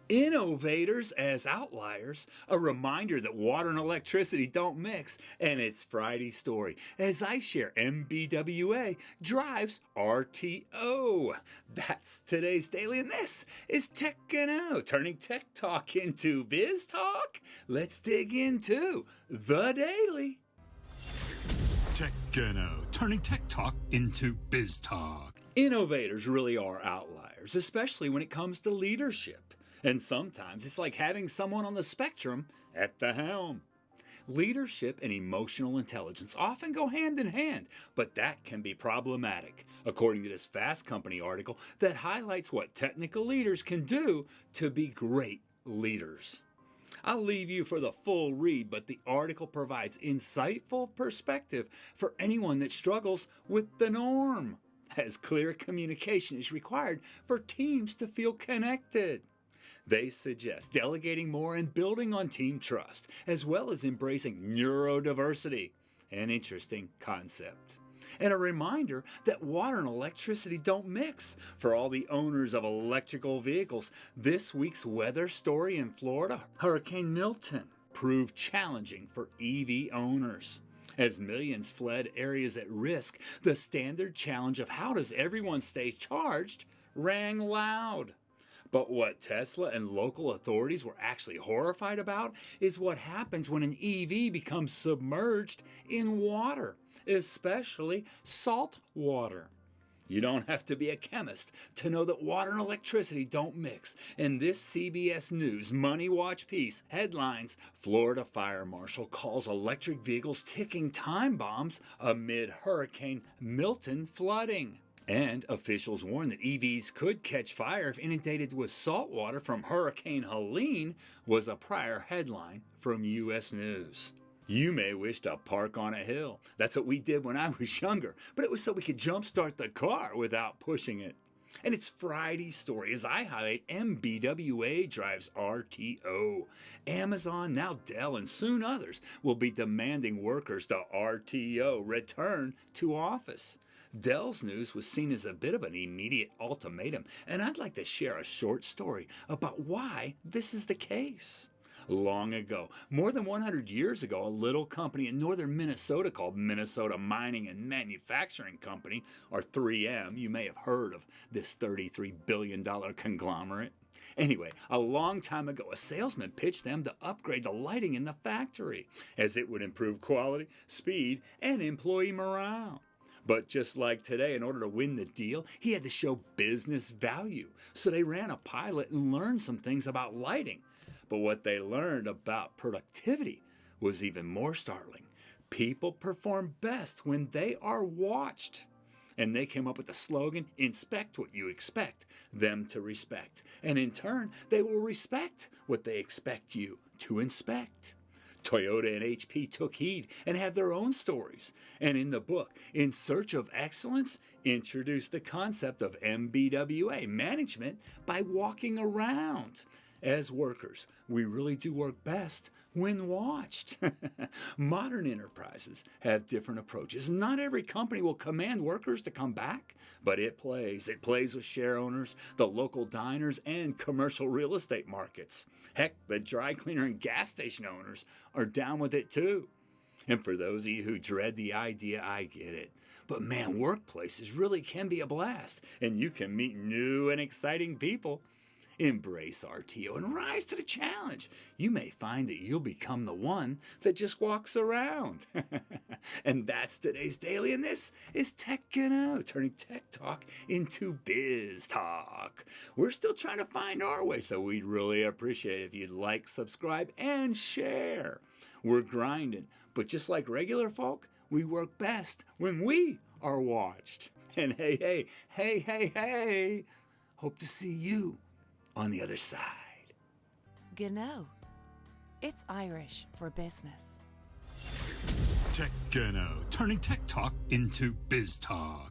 Innovators as outliers, a reminder that water and electricity don't mix, and it's Friday story as I share MBWA drives RTO. That's today's daily, and this is TechGno, turning tech talk into Biz Talk. Let's dig into the daily. TechGno, turning tech talk into Biz Talk. Innovators really are outliers, especially when it comes to leadership. And sometimes it's like having someone on the spectrum at the helm. Leadership and emotional intelligence often go hand in hand, but that can be problematic, according to this Fast Company article that highlights what technical leaders can do to be great leaders. I'll leave you for the full read, but the article provides insightful perspective for anyone that struggles with the norm, as clear communication is required for teams to feel connected. They suggest delegating more and building on team trust, as well as embracing neurodiversity, an interesting concept. And a reminder that water and electricity don't mix. For all the owners of electrical vehicles, this week's weather story in Florida, Hurricane Milton, proved challenging for EV owners. As millions fled areas at risk, the standard challenge of how does everyone stay charged rang loud. But what Tesla and local authorities were actually horrified about is what happens when an EV becomes submerged in water, especially salt water. You don't have to be a chemist to know that water and electricity don't mix. In this CBS News Money Watch piece, headlines, Florida Fire Marshal calls electric vehicles ticking time bombs amid Hurricane Milton flooding. And officials warn that EVs could catch fire if inundated with salt water from Hurricane Helene, was a prior headline from U.S. News. You may wish to park on a hill. That's what we did when I was younger, but it was so we could jumpstart the car without pushing it. And it's Friday's story as I highlight MBWA drives RTO. Amazon, now Dell, and soon others will be demanding workers to RTO, return to office. Dell's news was seen as a bit of an immediate ultimatum, and I'd like to share a short story about why this is the case. Long ago, more than 100 years ago, a little company in northern Minnesota called Minnesota Mining and Manufacturing Company, or 3M, you may have heard of this $33 billion conglomerate. Anyway, a long time ago, a salesman pitched them to upgrade the lighting in the factory, as it would improve quality, speed, and employee morale. But just like today, in order to win the deal, he had to show business value. So they ran a pilot and learned some things about lighting. But what they learned about productivity was even more startling. People perform best when they are watched. And they came up with the slogan, inspect what you expect them to respect. And in turn, they will respect what they expect you to inspect. Toyota and HP took heed and have their own stories. And in the book, In Search of Excellence, introduced the concept of MBWA, management by walking around. As workers, we really do work best when watched. Modern enterprises have different approaches. Not every company will command workers to come back, but it plays. It plays with share owners, the local diners, and commercial real estate markets. Heck, the dry cleaner and gas station owners are down with it too. And for those of you who dread the idea, I get it. But man, workplaces really can be a blast, and you can meet new and exciting people. Embrace RTO and rise to the challenge. You may find that you'll become the one that just walks around. And that's today's daily, and this is TechGno, turning tech talk into Biz Talk. We're still trying to find our way, so we'd really appreciate it if you'd like, subscribe, and share. We're grinding, but just like regular folk, we work best when we are watched. And hey, hope to see you on the other side. Gno. It's Irish for business. TechGno, turning tech talk into Biz Talk.